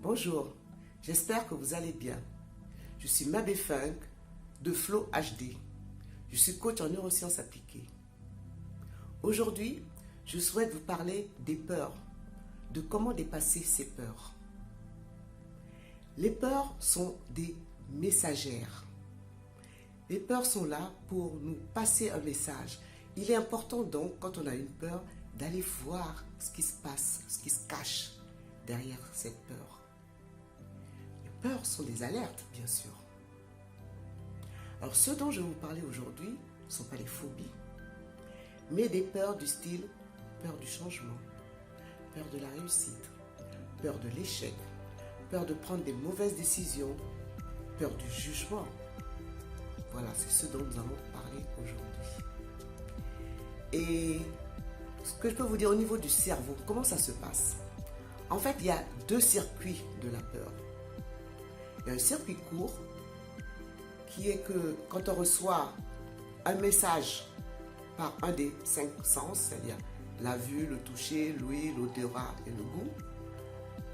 Bonjour, j'espère que vous allez bien. Je suis Mabé Funk de Flow HD. Je suis coach en neurosciences appliquées. Aujourd'hui, je souhaite vous parler des peurs, de comment dépasser ces peurs. Les peurs sont des messagères. Les peurs sont là pour nous passer un message. Il est important donc, quand on a une peur, d'aller voir ce qui se passe, ce qui se cache derrière cette peur. Les peurs sont des alertes, bien sûr. Alors, ce dont je vais vous parler aujourd'hui ne sont pas les phobies, mais des peurs du style peur du changement, peur de la réussite, peur de l'échec, peur de prendre des mauvaises décisions, peur du jugement. Voilà, c'est ce dont nous allons parler aujourd'hui. Et ce que je peux vous dire au niveau du cerveau, comment ça se passe? En fait, il y a deux circuits de la peur. Il y a un circuit court qui est que quand on reçoit un message par un des 5 sens, c'est-à-dire la vue, le toucher, l'ouïe, l'odorat et le goût,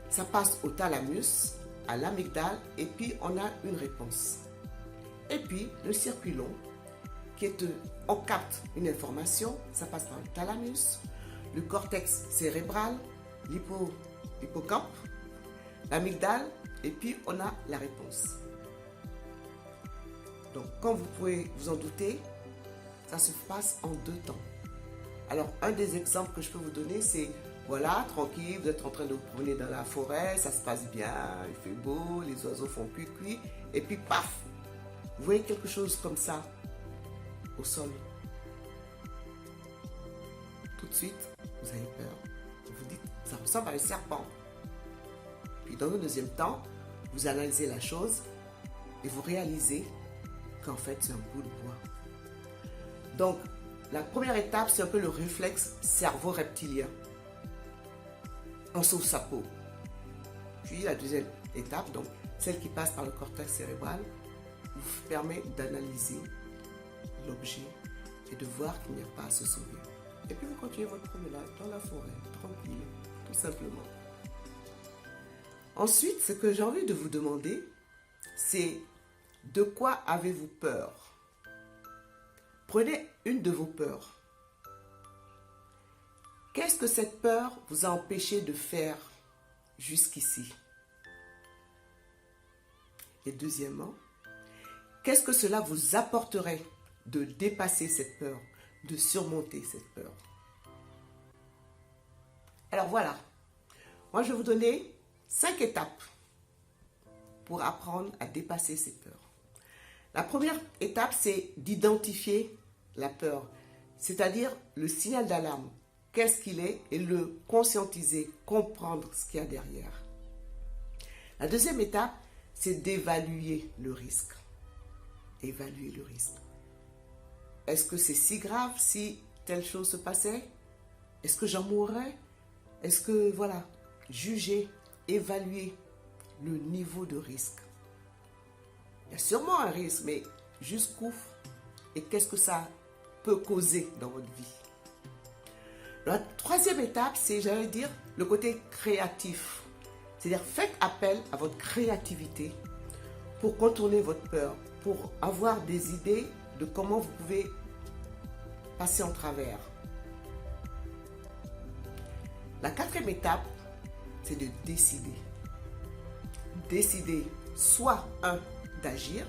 ça passe au thalamus, à l'amygdale, et puis on a une réponse. Et puis le circuit long, qui est on capte une information, ça passe par le thalamus, le cortex cérébral, l'hippocampe, l'amygdale, et puis on a la réponse. Donc, comme vous pouvez vous en douter, ça se passe en 2 temps. Alors, un des exemples que je peux vous donner, c'est, voilà, tranquille, vous êtes en train de vous promener dans la forêt, ça se passe bien, il fait beau, les oiseaux font cuicui, et puis paf, vous voyez quelque chose comme ça au sol. Tout de suite, vous avez peur. Vous dites, ça ressemble à un serpent. Puis dans le deuxième temps, vous analysez la chose et vous réalisez qu'en fait, c'est un bout de bois. Donc, la première étape, c'est un peu le réflexe cerveau reptilien. On sauve sa peau. Puis la deuxième étape, donc celle qui passe par le cortex cérébral, vous permet d'analyser l'objet et de voir qu'il n'y a pas à se sauver. Et puis vous continuez votre promenade dans la forêt, tranquille, tout simplement. Ensuite, ce que j'ai envie de vous demander, c'est de quoi avez-vous peur? Prenez une de vos peurs. Qu'est-ce que cette peur vous a empêché de faire jusqu'ici? Et deuxièmement, qu'est-ce que cela vous apporterait de dépasser cette peur, de surmonter cette peur? Alors voilà, moi je vais vous donner 5 étapes pour apprendre à dépasser ces peurs. La première étape, c'est d'identifier la peur, c'est-à-dire le signal d'alarme. Qu'est-ce qu'il est? Et le conscientiser, comprendre ce qu'il y a derrière. La deuxième étape, c'est d'évaluer le risque. Évaluer le risque. Est-ce que c'est si grave si telle chose se passait? Est-ce que j'en mourrais? Est-ce que, voilà, juger, évaluer le niveau de risque. Il y a sûrement un risque, mais jusqu'où et qu'est-ce que ça peut causer dans votre vie? La troisième étape, c'est, j'allais dire, le côté créatif. C'est-à-dire, faites appel à votre créativité pour contourner votre peur, pour avoir des idées de comment vous pouvez passer en travers. La quatrième étape, c'est de décider. Décider soit d'agir,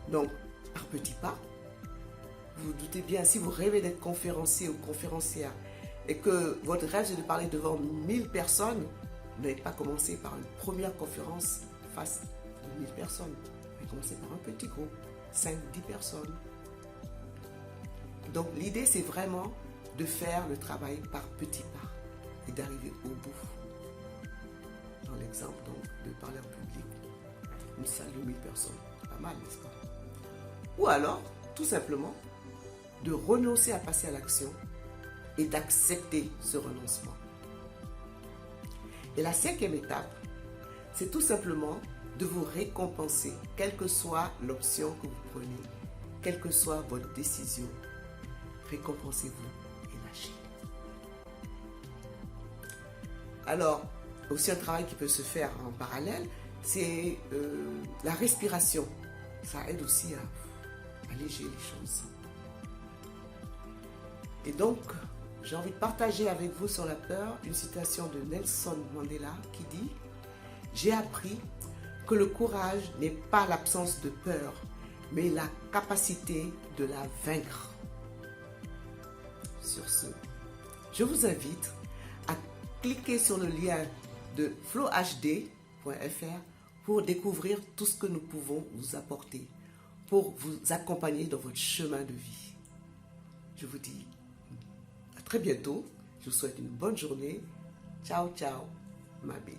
donc par petits pas. Vous vous doutez bien, si vous rêvez d'être conférencier ou conférencière et que votre rêve c'est de parler devant 1000 personnes, vous n'allez pas commencer par une première conférence face à 1000 personnes. Vous allez commencer par un petit groupe, 5-10 personnes. Donc l'idée c'est vraiment de faire le travail par petits pas et d'arriver au bout. Dans l'exemple donc de parler en public, une salle de 1000 personnes, pas mal, n'est-ce pas? Ou alors, tout simplement, de renoncer à passer à l'action et d'accepter ce renoncement. Et la cinquième étape, c'est tout simplement de vous récompenser, quelle que soit l'option que vous prenez, quelle que soit votre décision. Récompensez-vous et lâchez. Alors, aussi un travail qui peut se faire en parallèle, c'est la respiration. Ça aide aussi à alléger les choses. Et donc, j'ai envie de partager avec vous sur la peur une citation de Nelson Mandela qui dit « J'ai appris que le courage n'est pas l'absence de peur, mais la capacité de la vaincre. » Sur ce, je vous invite à cliquer sur le lien de flowhd.fr pour découvrir tout ce que nous pouvons vous apporter, pour vous accompagner dans votre chemin de vie. Je vous dis à très bientôt. Je vous souhaite une bonne journée. Ciao, ciao, ma belle.